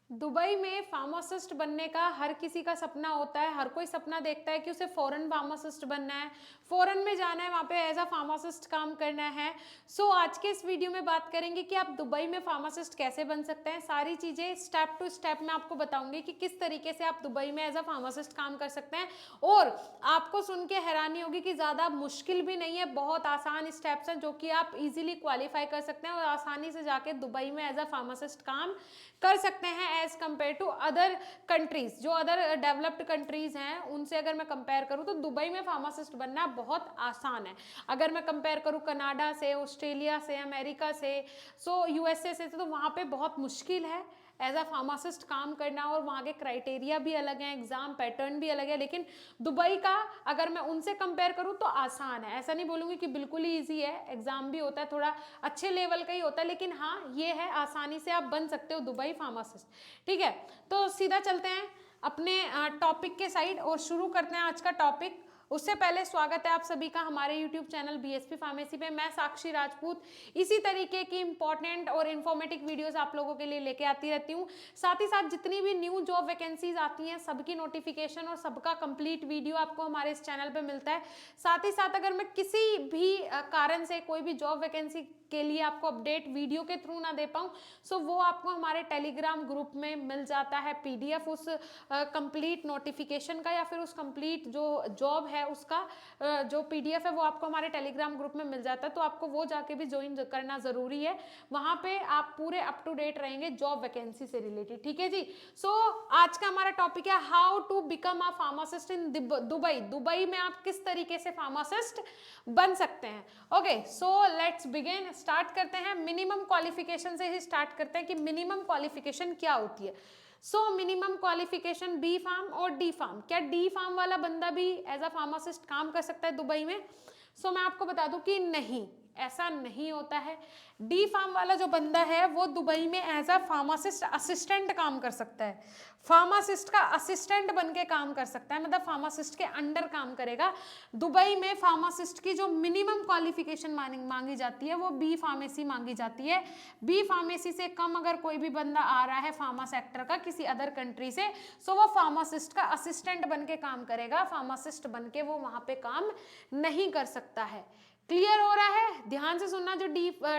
Dubai में pharmacist बनने का हर किसी का सपना होता है, हर कोई सपना देखता है कि उसे फॉरेन फार्मासिस्ट बनना है, फॉरेन में जाना है, वहाँ पे एज अ फार्मासिस्ट काम करना है। सो आज के इस वीडियो में बात करेंगे कि आप दुबई में फार्मासिस्ट कैसे बन सकते हैं। सारी चीज़ें स्टेप टू स्टेप मैं आपको बताऊंगी कि किस तरीके से आप दुबई में एज अ फार्मासिस्ट काम कर सकते हैं। और आपको सुन के हैरानी होगी कि ज़्यादा मुश्किल भी नहीं है, बहुत आसान स्टेप्स हैं जो कि आप इजीली क्वालिफाई कर सकते हैं और आसानी से जाके दुबई में एज अ फार्मासिस्ट काम कर सकते हैं as compare to other countries. जो अदर डेवलप्ड कंट्रीज हैं उनसे अगर मैं कंपेयर करूं तो दुबई में फार्मासिस्ट बनना बहुत आसान है। अगर मैं कंपेयर करूं कनाडा से, ऑस्ट्रेलिया से, अमेरिका से, सो यूएसए से, तो वहाँ पे बहुत मुश्किल है एज अ फार्मासिस्ट काम करना और वहाँ के क्राइटेरिया भी अलग हैं, एग्जाम पैटर्न भी अलग है। लेकिन दुबई का अगर मैं उनसे कंपेयर करूँ तो आसान है। ऐसा नहीं बोलूँगी कि बिल्कुल ही ईजी है, एग्जाम भी होता है, थोड़ा अच्छे लेवल का ही होता है, लेकिन हाँ ये है आसानी से आप बन सकते हो दुबई फार्मासिस्ट। ठीक है, तो सीधा चलते हैं अपने टॉपिक के साइड और शुरू करते हैं आज का टॉपिक। उससे पहले स्वागत है आप सभी का हमारे YouTube चैनल बीएसपी फार्मेसी पे। मैं साक्षी राजपूत इसी तरीके की इंपॉर्टेंट और इन्फॉर्मेटिव वीडियोस आप लोगों के लिए लेके आती रहती हूँ। साथ ही साथ जितनी भी न्यू जॉब वैकेंसीज आती हैं सबकी नोटिफिकेशन और सबका कंप्लीट वीडियो आपको हमारे इस चैनल पे मिलता है। साथ ही साथ अगर मैं किसी भी कारण से कोई भी जॉब वैकेंसी के लिए आपको अपडेट वीडियो के थ्रू ना दे पाऊँ, सो वो आपको हमारे टेलीग्राम ग्रुप में मिल जाता है पीडीएफ उस कंप्लीट नोटिफिकेशन का, या फिर उस कंप्लीट जो जॉब है उसका जो पीडीएफ है वो आपको हमारे टेलीग्राम ग्रुप में मिल जाता है। तो आपको वो जाके भी ज्वाइन करना जरूरी है, वहां पे आप पूरे अप टू डेट रहेंगे जॉब वैकेंसी से रिलेटेड। ठीक है जी। सो आज का हमारा टॉपिक है how to become a pharmacist in Dubai. Dubai में आप किस तरीके से फार्मासिस्ट बन सकते हैं। Okay, so let's begin. Start करते हैं मिनिमम क्वालिफिकेशन से ही स्टार्ट करते हैं कि मिनिमम क्वालिफिकेशन क्या होती है। So minimum qualification B pharm और डी फार्म। क्या डी फार्म वाला बंदा भी एज अ फार्मासिस्ट काम कर सकता है दुबई में? सो मैं आपको बता दूं कि नहीं, ऐसा नहीं होता है। डी फार्म वाला जो बंदा है वो दुबई में एज अ फार्मासिस्ट असिस्टेंट काम कर सकता है, फार्मासिस्ट का असिस्टेंट बन के काम कर सकता है, मतलब फार्मासिस्ट के अंडर काम करेगा। दुबई में फार्मासिस्ट की जो मिनिमम क्वालिफिकेशन मांगी जाती है वो बी फार्मेसी मांगी जाती है। बी फार्मेसी से कम अगर कोई भी बंदा आ रहा है फार्मा सेक्टर का किसी अदर कंट्री से, सो वो फार्मासिस्ट का असिस्टेंट बन के काम करेगा, फार्मासिस्ट बन के वो वहां पे काम नहीं कर सकता है। क्लियर हो रहा है? ध्यान से सुनना, जो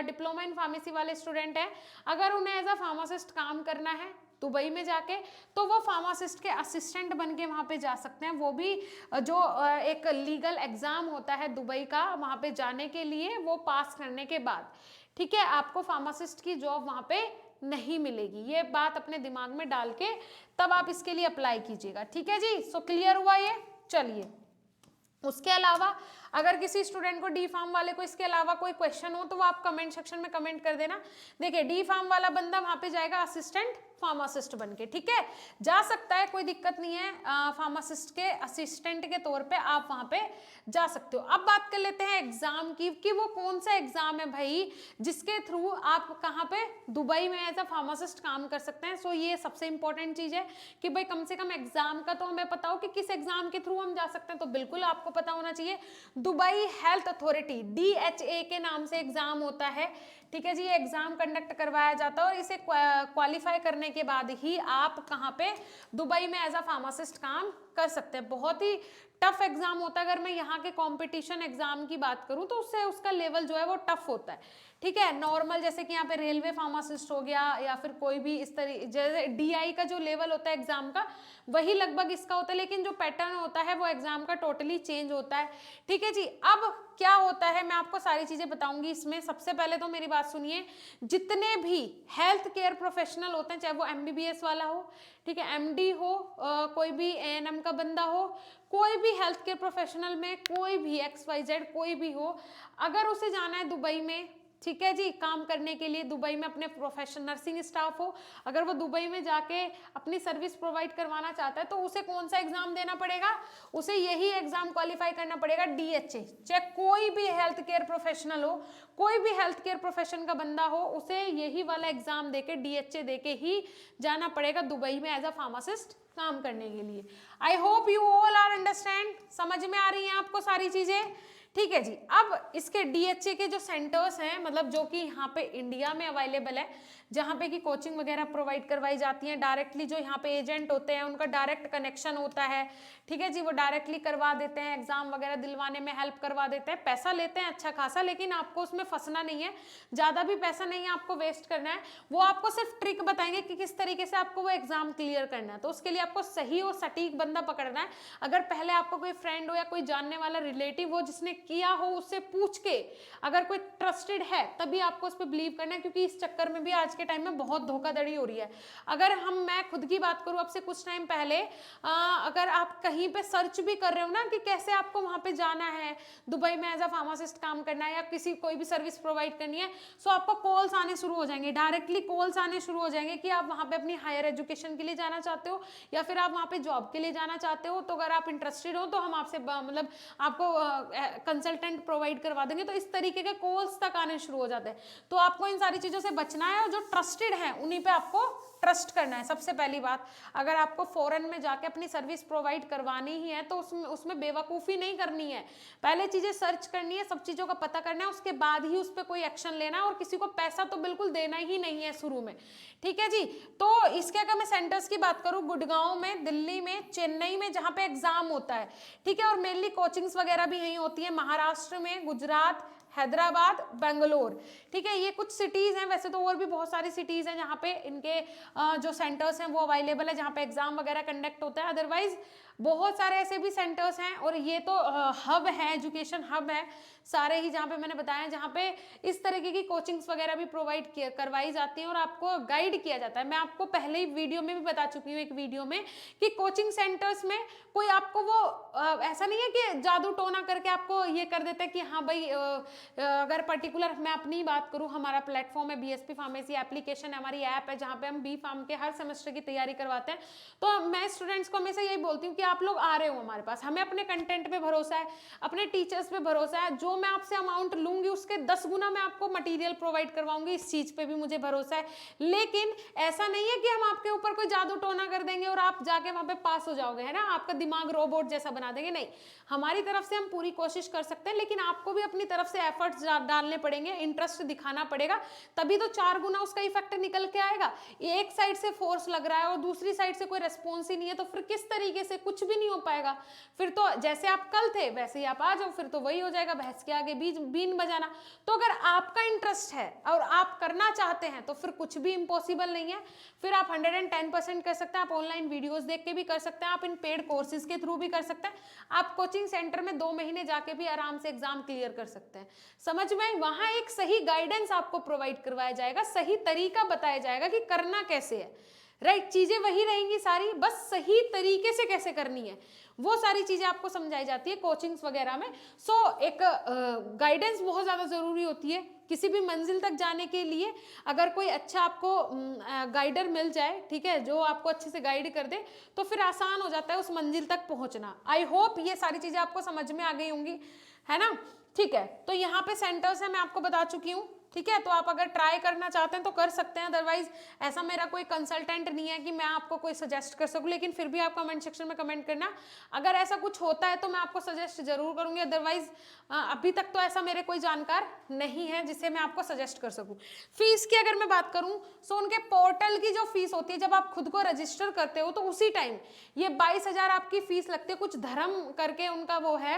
डिप्लोमा इन फार्मेसी वाले स्टूडेंट हैं, अगर उन्हें एज अ फार्मासिस्ट काम करना है दुबई में जाके तो वो फार्मासिस्ट के असिस्टेंट बन के वहाँ पे जा सकते हैं। वो भी जो एक लीगल एग्जाम होता है दुबई का, वहाँ पे जाने के लिए वो पास करने के बाद, ठीक है, आपको फार्मासिस्ट की जॉब वहाँ पे नहीं मिलेगी। ये बात अपने दिमाग में डाल के तब आप इसके लिए अप्लाई कीजिएगा। ठीक है जी। सो क्लियर हुआ ये? चलिए, उसके अलावा अगर किसी स्टूडेंट को डी फार्म वाले को इसके अलावा कोई क्वेश्चन हो तो वो आप कमेंट सेक्शन में कमेंट कर देना। देखिए, डी फार्म वाला बंदा वहां पे जाएगा असिस्टेंट फार्मासिस्ट बन के, ठीक है, जा सकता है, कोई दिक्कत नहीं है। फार्मासिस्ट के असिस्टेंट के तौर पे आप वहां पे जा सकते हो। अब बात कर लेते हैं एग्जाम की कि वो कौन सा एग्जाम है भाई जिसके थ्रू आप कहाँ पे दुबई में एज अ फार्मासिस्ट काम कर सकते हैं। सो ये सबसे इंपॉर्टेंट चीज है कि भाई कम से कम एग्जाम का तो हमें पता हो कि किस एग्जाम के थ्रू हम जा सकते हैं। तो बिल्कुल आपको पता होना चाहिए, दुबई हेल्थ अथॉरिटी DHA के नाम से एग्जाम होता है। ठीक है जी, ये एग्जाम कंडक्ट करवाया जाता है और इसे क्वालिफाई करने के बाद ही आप कहाँ पे दुबई में एज अ फार्मासिस्ट काम कर सकते हैं। बहुत ही टफ एग्जाम होता है। अगर मैं यहाँ के कंपटीशन एग्जाम की बात करूँ तो उससे उसका लेवल जो है वो टफ होता है। ठीक है, नॉर्मल जैसे कि यहाँ पे रेलवे फार्मासिस्ट हो गया या फिर कोई भी इस तरीके, जैसे DI का जो लेवल होता है एग्जाम का वही लगभग इसका होता है, लेकिन जो पैटर्न होता है वो एग्जाम का टोटली चेंज होता है। ठीक है जी। अब क्या होता है मैं आपको सारी चीजें बताऊंगी इसमें। सबसे पहले तो मेरी बात सुनिए, जितने भी हेल्थ केयर प्रोफेशनल होते हैं, चाहे वो MBBS वाला हो, ठीक है, MD हो, कोई भी ANM का बंदा हो, कोई भी हेल्थ केयर प्रोफेशनल में कोई भी XYZ कोई भी हो, अगर उसे जाना है दुबई में, ठीक है जी, काम करने के लिए दुबई में, अपने प्रोफेशनल नर्सिंग स्टाफ हो, अगर वो दुबई में जाके अपनी सर्विस प्रोवाइड करवाना चाहता है तो उसे कौन सा एग्जाम देना पड़ेगा? उसे यही एग्जाम क्वालिफाई करना पड़ेगा, DHA। चाहे कोई भी हेल्थ केयर प्रोफेशनल हो, कोई भी हेल्थ केयर प्रोफेशन का बंदा हो, उसे यही वाला एग्जाम देके DHA देके ही जाना पड़ेगा दुबई में एज अ फार्मासिस्ट काम करने के लिए। I hope you all are understand, समझ में आ रही है आपको सारी चीजें? ठीक है जी। अब इसके DHA के जो सेंटर्स हैं, मतलब जो कि यहाँ पे इंडिया में अवेलेबल है, जहाँ पे कि कोचिंग वगैरह प्रोवाइड करवाई जाती है, डायरेक्टली जो यहाँ पे एजेंट होते हैं उनका डायरेक्ट कनेक्शन होता है, ठीक है जी, वो डायरेक्टली करवा देते हैं, एग्जाम वगैरह दिलवाने में हेल्प करवा देते हैं, पैसा लेते हैं अच्छा खासा, लेकिन आपको उसमें फंसना नहीं है, ज़्यादा भी पैसा नहीं है आपको वेस्ट करना है। वो आपको सिर्फ ट्रिक बताएंगे कि किस तरीके से आपको वो एग्जाम क्लियर करना है। तो उसके लिए आपको सही और सटीक बंदा पकड़ना है। अगर पहले आपको कोई फ्रेंड हो या कोई जानने वाला रिलेटिव हो जिसने किया हो, उससे पूछ के, अगर कोई ट्रस्टेड है तभी आपको उस पर बिलीव करना है, क्योंकि इस चक्कर में भी आज के टाइम में बहुत धोखाधड़ी हो रही है। अगर मैं खुद की बात करूं, अब से कुछ टाइम पहले अगर आप कहीं पे सर्च भी कर रहे हो ना कि कैसे आपको वहां पे जाना है, दुबई में एज अ फार्मासिस्ट काम करना है या किसी कोई भी सर्विस प्रोवाइड करनी है, सो आपको कॉल्स आने शुरू हो जाएंगे, डायरेक्टली कॉल्स आने शुरू हो जाएंगे कि आप वहां पे अपनी हायर एजुकेशन के लिए जाना चाहते हो या फिर आप वहां पे जॉब के लिए जाना चाहते हो, तो अगर आप इंटरेस्टेड हो तो हम आपसे मतलब आपको कंसल्टेंट प्रोवाइड करवा देंगे। तो इस तरीके के कॉल्स तक आने शुरू हो जाते हैं। तो आपको इन सारी चीजों से बचना है और जो ट्रस्टेड है उन्हीं पे आपको ट्रस्ट करना है। सबसे पहली बात, अगर आपको फॉरेन में जाके अपनी सर्विस प्रोवाइड करवानी ही है तो उसमें बेवकूफ़ी नहीं करनी है। पहले चीज़ें सर्च करनी है, सब चीज़ों का पता करना है, उसके बाद ही उस पर कोई एक्शन लेना है, और किसी को पैसा तो बिल्कुल देना ही नहीं है शुरू में, ठीक है जी। तो इसके अगर मैं सेंटर्स की बात करूँ, गुड़गांव में, दिल्ली में, चेन्नई में जहाँ पे एग्जाम होता है, ठीक है, और मेनली कोचिंग्स वगैरह भी यहीं होती है, महाराष्ट्र में, गुजरात, हैदराबाद, बेंगलोर, ठीक है, ये कुछ सिटीज हैं। वैसे तो और भी बहुत सारी सिटीज हैं जहाँ पे इनके जो सेंटर्स हैं वो अवेलेबल है, जहाँ पे एग्जाम वगैरह कंडक्ट होता है। अदरवाइज बहुत सारे ऐसे भी सेंटर्स हैं, और ये तो हब है, एजुकेशन हब है सारे ही, जहाँ पे मैंने बताया, जहाँ पे इस तरीके की कोचिंग्स वगैरह भी प्रोवाइड करवाई जाती हैं और आपको गाइड किया जाता है। मैं आपको पहले ही वीडियो में भी बता चुकी हूँ, एक वीडियो में, कि कोचिंग सेंटर्स में कोई आपको वो ऐसा नहीं है कि जादू टोना करके आपको ये कर देते हैं कि हाँ भाई, अगर पर्टिकुलर मैं अपनी बात करूँ, हमारा प्लेटफॉर्म है BSP फार्मेसी एप्लीकेशन, हमारी ऐप है जहाँ पे हम B.Pharm के हर सेमेस्टर की तैयारी करवाते हैं। तो मैं स्टूडेंट्स को हमेशा यही बोलती हूँ कि आप लोग आ रहे हो हमारे पास, हमें अपने कंटेंट पे भरोसा है, अपने टीचर्स पे भरोसा है, जो मैं आपसे अमाउंट लूंगी उसके 10 गुना मैं आपको मटेरियल प्रोवाइड करवाऊंगी, इस चीज पे भी मुझे भरोसा है। लेकिन ऐसा नहीं है कि हम आपके ऊपर कोई जादू टोना कर देंगे और आप जाके वहां पे पास हो जाओगे, है ना, आपका दिमाग रोबोट जैसा बना देंगे, नहीं। हमारी तरफ से हम पूरी कोशिश कर सकते हैं, लेकिन आपको भी अपनी तरफ से एफर्ट्स डालने पड़ेंगे, इंटरेस्ट दिखाना पड़ेगा, तभी तो 4 गुना उसका इफेक्ट निकल के आएगा। एक साइड से फोर्स लग रहा है और दूसरी साइड से कोई रेस्पॉन्स ही नहीं है, तो फिर किस तरीके से, कुछ भी नहीं हो पाएगा। फिर तो जैसे आप कल थे वैसे ही आप आ जाओ, फिर तो वही हो जाएगा, भैंस के आगे बीन बजाना। तो अगर आपका इंटरेस्ट है और आप करना चाहते हैं तो फिर कुछ भी इम्पॉसिबल नहीं है। फिर आप 110% कर सकते हैं। आप ऑनलाइन वीडियोस देख के भी कर सकते हैं, आप इन पेड कोर्सेज के थ्रू भी कर सकते हैं, आप कोचिंग सेंटर में 2 महीने जाके भी आराम से एग्जाम क्लियर कर सकते हैं। समझ में, वहां एक सही गाइडेंस आपको प्रोवाइड करवाया जाएगा, सही तरीका बताया जाएगा कि करना कैसे है, राइट। चीजें वही रहेंगी सारी, बस सही तरीके से कैसे करनी है वो सारी चीजें आपको समझाई जाती है कोचिंग्स वगैरह में। सो एक गाइडेंस बहुत ज्यादा जरूरी होती है किसी भी मंजिल तक जाने के लिए। अगर कोई अच्छा आपको गाइडर मिल जाए, ठीक है, जो आपको अच्छे से गाइड कर दे, तो फिर आसान हो जाता है उस मंजिल तक पहुंचना। आई होप ये सारी चीजें आपको समझ में आ गई होंगी, है ना, ठीक है। तो यहाँ पे सेंटर्स है, मैं आपको बता चुकी हूँ, ठीक है। तो आप अगर ट्राई करना चाहते हैं तो कर सकते हैं, अदरवाइज ऐसा मेरा कोई कंसल्टेंट नहीं है कि मैं आपको कोई सजेस्ट कर सकूं, लेकिन फिर भी आप कमेंट सेक्शन में कमेंट करना, अगर ऐसा कुछ होता है तो मैं आपको सजेस्ट जरूर करूंगी। अदरवाइज अभी तक तो ऐसा मेरे कोई जानकार नहीं है जिसे मैं आपको सजेस्ट कर सकूं। फीस की अगर मैं बात करूं, सो उनके पोर्टल की जो फीस होती है, जब आप खुद को रजिस्टर करते हो तो उसी टाइम ये 22,000 आपकी फीस लगती है। कुछ धर्म करके उनका वो है,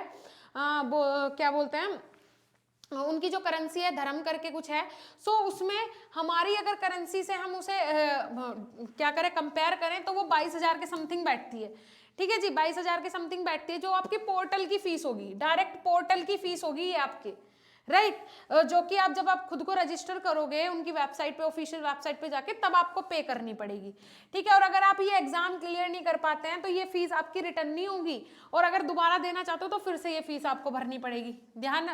वो क्या बोलते हैं, उनकी जो करेंसी है धर्म करके कुछ है। सो उसमें हमारी अगर करेंसी से हम उसे क्या करें, कंपेयर करें, तो वो 22,000 के समथिंग बैठती है, ठीक है जी, 22,000 के समथिंग बैठती है, जो आपकी पोर्टल की फीस होगी, डायरेक्ट पोर्टल की फीस होगी ये आपकी, राइट, जो कि आप जब आप खुद को रजिस्टर करोगे उनकी वेबसाइट पे, ऑफिशियल वेबसाइट पे जाके, तब आपको पे करनी पड़ेगी, ठीक है। और अगर आप ये एग्जाम क्लियर नहीं कर पाते हैं तो ये फीस आपकी रिटर्न नहीं होगी, और अगर दोबारा देना चाहते हो तो फिर से ये फीस आपको भरनी पड़ेगी। ध्यान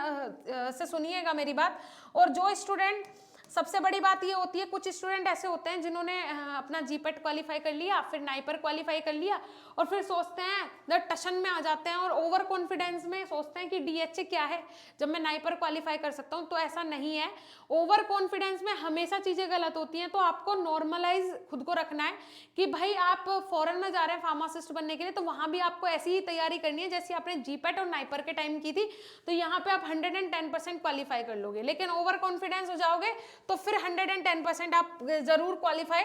से सुनिएगा मेरी बात। और जो स्टूडेंट सबसे बड़ी बात ये होती है, कुछ स्टूडेंट ऐसे होते हैं जिन्होंने अपना जीपेट क्वालिफाई कर लिया, फिर नाइपर क्वालिफाई कर लिया और फिर सोचते हैं टशन में आ जाते हैं और ओवर कॉन्फिडेंस में सोचते हैं कि डीएचए क्या है जब मैं नाइपर क्वालिफाई कर सकता हूँ। तो ऐसा नहीं है, ओवर कॉन्फिडेंस में हमेशा चीजें गलत होती हैं। तो आपको नॉर्मलाइज खुद को रखना है कि भाई आप फॉरेन में जा रहे हैं फार्मासिस्ट बनने के लिए, तो वहां भी आपको ऐसी ही तैयारी करनी है जैसी आपने जीपेट और नाइपर के टाइम की थी। तो यहाँ पे आप 110% क्वालिफाई कर लोगे, लेकिन ओवर कॉन्फिडेंस हो जाओगे तो फिर 110% आप जरूर क्वालिफाई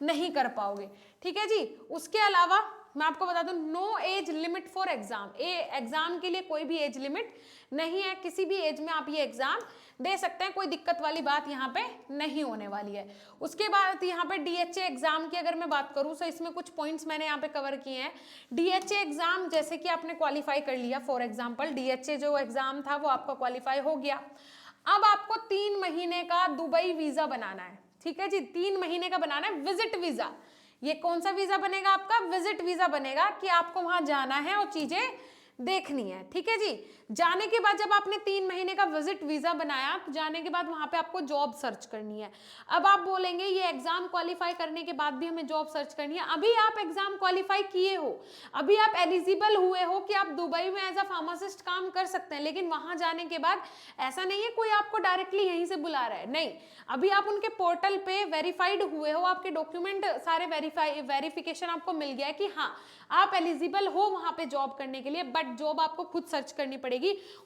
नहीं कर पाओगे। ठीक है जी। उसके अलावा मैं आपको बता दूं, no age limit for exam. Exam के लिए कोई भी एज लिमिट नहीं है, किसी भी एज में आप ये एग्जाम दे सकते हैं, कोई दिक्कत वाली बात यहाँ पे नहीं होने वाली है। उसके बाद यहाँ पे डीएचए एग्जाम की अगर मैं बात करूँ तो इसमें कुछ पॉइंट्स मैंने यहाँ पे कवर किए हैं। डीएचए एग्जाम जैसे कि आपने क्वालिफाई कर लिया, फॉर एग्जाम्पल डीएचए जो एग्जाम था वो आपका क्वालिफाई हो गया। अब आपको 3 महीने का दुबई वीजा बनाना है। ठीक है जी, 3 महीने का बनाना है विजिट वीजा। ये कौन सा वीजा बनेगा आपका? विजिट वीजा बनेगा कि आपको वहां जाना है और चीजें देखनी है। ठीक है जी। जाने के बाद जब आपने 3 महीने का विजिट वीजा बनाया तो जाने के बाद वहां पे आपको जॉब सर्च करनी है। अब आप बोलेंगे ये एग्जाम क्वालिफाई करने के बाद भी हमें जॉब सर्च करनी है। अभी आप एग्जाम क्वालिफाई किए हो, अभी आप एलिजिबल हुए हो कि आप दुबई में एज अ फार्मासिस्ट काम कर सकते हैं, लेकिन वहां जाने के बाद ऐसा नहीं है कोई आपको डायरेक्टली यहीं से बुला रहा है, नहीं। अभी आप उनके पोर्टल पे वेरीफाइड हुए हो, आपके डॉक्यूमेंट सारे वेरिफिकेशन आपको मिल गया है कि हाँ आप एलिजिबल हो वहां पे जॉब करने के लिए, बट जॉब आपको खुद सर्च करनी पड़ेगी।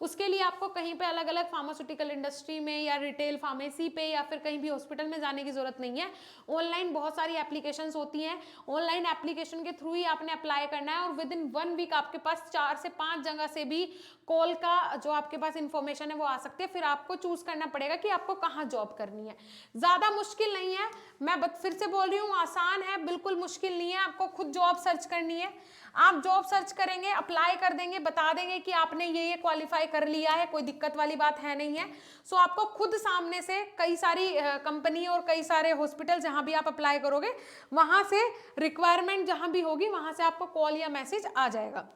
उसके लिए आपको कहीं पे अलग अलग फार्मास्यूटिकल इंडस्ट्री में या रिटेल फार्मेसी पे या फिर कहीं भी हॉस्पिटल में जाने की जरूरत नहीं है। ऑनलाइन बहुत सारी एप्लीकेशंस होती हैं, ऑनलाइन एप्लीकेशन के थ्रू ही आपने अप्लाई करना है और विद इन 1 वीक आपके पास 4 से 5 जगह से भी कॉल का जो आपके पास इंफॉर्मेशन है वो आ सकती है। फिर आपको चूज करना पड़ेगा कि आपको कहाँ जॉब करनी है। ज्यादा मुश्किल नहीं है, मैं फिर से बोल रही हूँ, आसान है, बिल्कुल मुश्किल नहीं है। आपको खुद जॉब सर्च करनी है, आप जॉब सर्च करेंगे, अप्लाई कर देंगे, बता देंगे कि आपने ये क्वालिफाई कर लिया है, कोई दिक्कत वाली बात है नहीं है। सो आपको खुद सामने से कई सारी कंपनी और कई सारे हॉस्पिटल जहां भी आप अप्लाई करोगे वहां से रिक्वायरमेंट जहां भी होगी वहां से आपको कॉल या मैसेज आ जाएगा।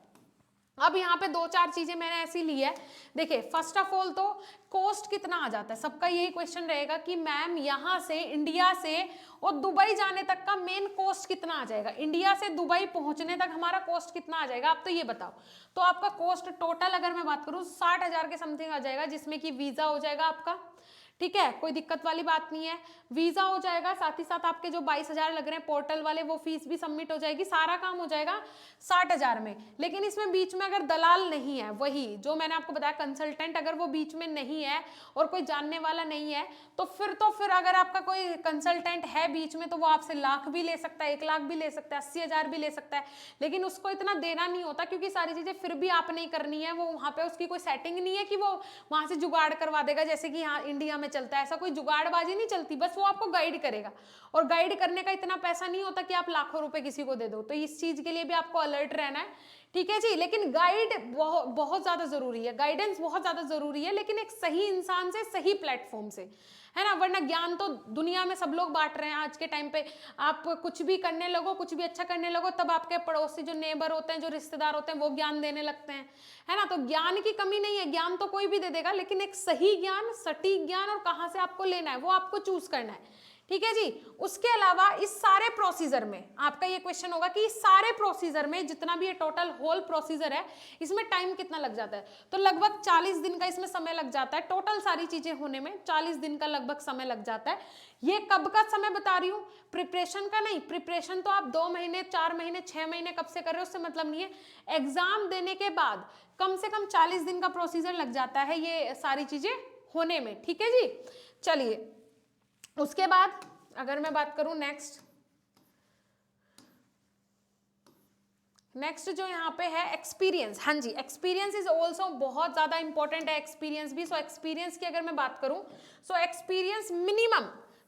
अब यहाँ पे 2-4 चीजें मैंने ऐसी ली है। देखिए, फर्स्ट ऑफ ऑल तो कॉस्ट कितना आ जाता है, सबका यही क्वेश्चन रहेगा कि मैम यहाँ से इंडिया से और दुबई जाने तक का मेन कॉस्ट कितना आ जाएगा, इंडिया से दुबई पहुंचने तक हमारा कॉस्ट कितना आ जाएगा, आप तो ये बताओ। तो आपका कॉस्ट टोटल अगर मैं बात करूँ 60,000 के समथिंग आ जाएगा, जिसमें कि वीजा हो जाएगा आपका। ठीक है, कोई दिक्कत वाली बात नहीं है, वीजा हो जाएगा, साथ ही साथ आपके जो 22,000 लग रहे हैं पोर्टल वाले वो फीस भी सबमिट हो जाएगी, सारा काम हो जाएगा 60,000 में। लेकिन इसमें बीच में अगर दलाल नहीं है, वही जो मैंने आपको बताया कंसल्टेंट, अगर वो बीच में नहीं है और कोई जानने वाला नहीं है तो फिर अगर आपका कोई कंसल्टेंट है बीच में तो वो आपसे लाख भी ले सकता है, 1 लाख भी ले सकता है, 80,000 भी ले सकता है, लेकिन उसको इतना देना नहीं होता क्योंकि सारी चीजें फिर भी आपने ही करनी है। वो वहां पे उसकी कोई सेटिंग नहीं है कि वो वहां से जुगाड़ करवा देगा जैसे कि यहाँ इंडिया में चलता है, ऐसा कोई जुगाड़बाजी नहीं चलती, बस वो आपको गाइड करेगा। और गाइड करने का इतना पैसा नहीं होता कि आप लाखों रुपए किसी को दे दो, तो इस चीज के लिए भी आपको अलर्ट रहना है। ठीक है जी। लेकिन गाइड बहुत ज्यादा जरूरी है, गाइडेंस बहुत ज्यादा जरूरी है, लेकिन एक सही इंसान से, सही प्लेटफॉर्म से, है ना। वरना ज्ञान तो दुनिया में सब लोग बांट रहे हैं आज के टाइम पे। आप कुछ भी करने लगो, कुछ भी अच्छा करने लगो, तब आपके पड़ोसी जो नेबर होते हैं, जो रिश्तेदार होते हैं, वो ज्ञान देने लगते हैं, है ना। तो ज्ञान की कमी नहीं है, ज्ञान तो कोई भी दे देगा, लेकिन एक सही ज्ञान, सटीक ज्ञान और कहाँ से आपको लेना है वो आपको चूज करना है। ठीक है जी। उसके अलावा इस सारे प्रोसीजर में आपका ये क्वेश्चन होगा कि इस सारे प्रोसीजर में जितना भी ये टोटल होल प्रोसीजर है इसमें टाइम कितना लग जाता है, तो लगभग 40 दिन का इसमें समय लग जाता है। टोटल सारी चीजें होने में 40 दिन का लगभग समय लग जाता है। ये कब का समय बता रही हूँ, प्रिपरेशन का नहीं। प्रिपरेशन तो आप 2 महीने, 4 महीने, 6 महीने कब से कर रहे हो उससे मतलब नहीं है। एग्जाम देने के बाद कम से कम 40 दिन का प्रोसीजर लग जाता है ये सारी चीजें होने में। ठीक है जी। चलिए, उसके बाद अगर मैं बात करूं नेक्स्ट जो यहाँ पे है एक्सपीरियंस। हाँ जी, एक्सपीरियंस इज ऑल्सो बहुत ज्यादा इंपॉर्टेंट है, एक्सपीरियंस भी। सो एक्सपीरियंस की अगर मैं बात करूं, सो एक्सपीरियंस मिनिमम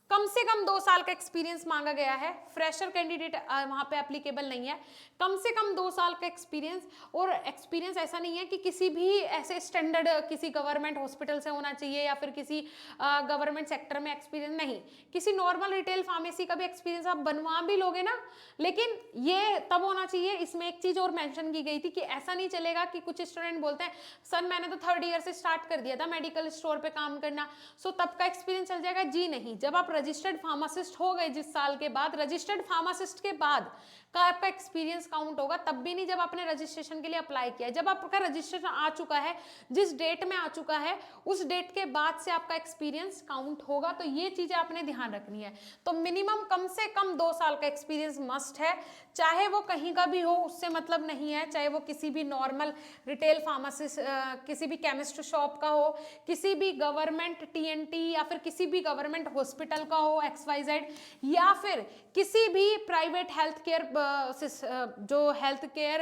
कम से कम 2 साल का एक्सपीरियंस मांगा गया है, फ्रेशर कैंडिडेट वहाँ पे एप्लीकेबल नहीं है। कम से कम 2 साल का एक्सपीरियंस, और एक्सपीरियंस ऐसा नहीं है कि किसी भी ऐसे स्टैंडर्ड किसी गवर्नमेंट हॉस्पिटल से होना चाहिए या फिर किसी गवर्नमेंट सेक्टर में एक्सपीरियंस नहीं, किसी नॉर्मल रिटेल फार्मेसी का भी एक्सपीरियंस आप बनवा भी लोगे ना, लेकिन ये तब होना चाहिए। इसमें एक चीज और मेंशन की गई थी कि ऐसा नहीं चलेगा कि कुछ स्टूडेंट बोलते हैं सर मैंने तो 3rd ईयर से स्टार्ट कर दिया था मेडिकल स्टोर पे काम करना, सो तब का एक्सपीरियंस चल जाएगा। जी नहीं, जब आप रजिस्टर्ड फार्मासिस्ट हो गए जिस साल के बाद, रजिस्टर्ड फार्मासिस्ट के बाद का आपका एक्सपीरियंस काउंट होगा, तब भी नहीं जब आपने रजिस्ट्रेशन के लिए अप्लाई किया है। जब आपका रजिस्ट्रेशन आ चुका है, जिस डेट में आ चुका है, उस डेट के बाद से आपका एक्सपीरियंस काउंट होगा। तो ये चीजें आपने ध्यान रखनी है। तो मिनिमम कम से कम 2 साल का एक्सपीरियंस मस्ट है, चाहे वो कहीं का भी हो, उससे मतलब नहीं है, चाहे वो किसी भी नॉर्मल रिटेल फार्मासिस्ट, किसी भी केमिस्ट शॉप का हो, किसी भी गवर्नमेंट टीएनटी या फिर किसी भी गवर्नमेंट हॉस्पिटल का हो XYZ, या फिर किसी भी प्राइवेट हेल्थ केयर जो हेल्थ केयर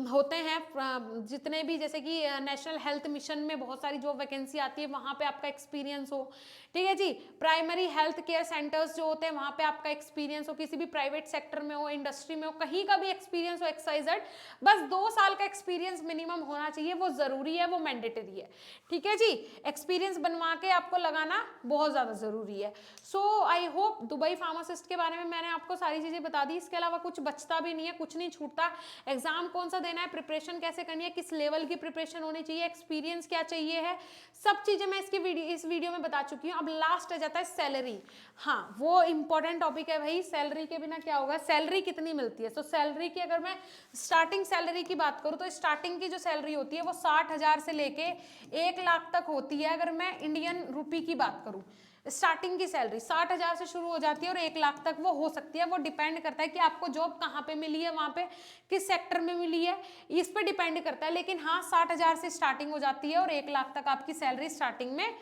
होते हैं जितने भी, जैसे कि नेशनल हेल्थ मिशन में बहुत सारी जो वैकेंसी आती है वहां पे आपका एक्सपीरियंस हो, ठीक है जी। प्राइमरी हेल्थ केयर सेंटर्स जो होते हैं वहां पे आपका एक्सपीरियंस हो, किसी भी प्राइवेट सेक्टर में हो, इंडस्ट्री में हो, कहीं का भी एक्सपीरियंस हो XYZ, बस 2 साल का एक्सपीरियंस मिनिमम होना चाहिए। वो जरूरी है, वो मैंडेटरी है, ठीक है जी। एक्सपीरियंस बनवा के आपको लगाना बहुत ज्यादा जरूरी है। सो आई होप दुबई फार्मासिस्ट के बारे में मैंने आपको सारी चीजें बता दी। इसके अलावा कुछ बचता भी नहीं है, कुछ नहीं छूटता। एग्जाम कौन सा देना है, प्रिपरेशन कैसे करनी है, किस लेवल की प्रिपरेशन होनी चाहिए, एक्सपीरियंस क्या चाहिए है, सब चीजें मैं इस वीडियो में बता चुकी हूँ। अब लास्ट आ जाता है सैलरी। हाँ, वो इंपॉर्टेंट टॉपिक है भाई, सैलरी के बिना क्या होगा, सैलरी कितनी मिलती है। तो सैलरी की अगर मैं स्टार्टिंग सैलरी की बात करूँ तो स्टार्टिंग की जो सैलरी होती है वो 60,000 से लेके 1 लाख तक होती है। अगर मैं इंडियन रुपी की बात करूँ, स्टार्टिंग की सैलरी 60,000 से शुरू हो जाती है और 1 लाख तक वो हो सकती है। वो डिपेंड करता है कि आपको जॉब कहाँ पे मिली है, वहाँ पे किस सेक्टर में मिली है, इस पे डिपेंड करता है। लेकिन हाँ, 60,000 से स्टार्टिंग हो जाती है और 1 लाख तक आपकी सैलरी स्टार्टिंग में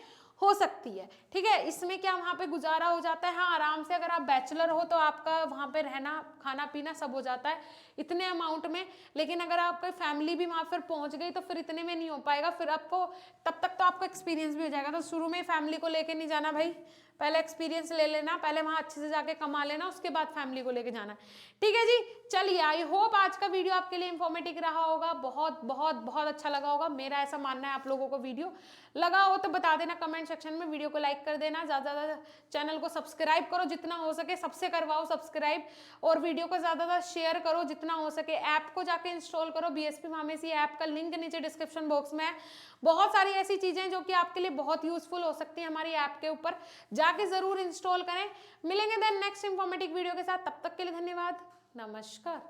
हो सकती है, ठीक है। इसमें क्या वहाँ पे गुजारा हो जाता है, हाँ आराम से। अगर आप बैचलर हो तो आपका वहाँ पे रहना खाना पीना सब हो जाता है इतने अमाउंट में। लेकिन अगर आपकी फैमिली भी वहाँ फिर पहुँच गई तो फिर इतने में नहीं हो पाएगा। फिर आपको तब तक तो आपका एक्सपीरियंस भी हो जाएगा। तो शुरू में फैमिली को लेके नहीं जाना भाई, पहले एक्सपीरियंस ले लेना, पहले वहाँ अच्छे से जाके कमा लेना, उसके बाद फैमिली को लेके जाना, ठीक है जी। चलिए, आई होप आज का वीडियो आपके लिए इंफॉर्मेटिव रहा होगा, बहुत बहुत बहुत अच्छा लगा होगा, मेरा ऐसा मानना है। आप लोगों को वीडियो लगा हो तो बता देना कमेंट सेक्शन में, वीडियो को लाइक कर देना, ज़्यादा से ज़्यादा चैनल को सब्सक्राइब करो, जितना हो सके सबसे करवाओ सब्सक्राइब, और वीडियो को ज़्यादा ज़्यादा शेयर करो जितना हो सके। ऐप को जाके इंस्टॉल करो, बीएसपी फार्मेसी ऐप का लिंक नीचे डिस्क्रिप्शन बॉक्स में है। बहुत सारी ऐसी चीज़ें जो कि आपके लिए बहुत यूजफुल हो सकती है हमारी ऐप के ऊपर, जाके ज़रूर इंस्टॉल करें। मिलेंगे देन नेक्स्ट इंफॉर्मेटिव वीडियो के साथ, तब तक के लिए धन्यवाद, नमस्कार।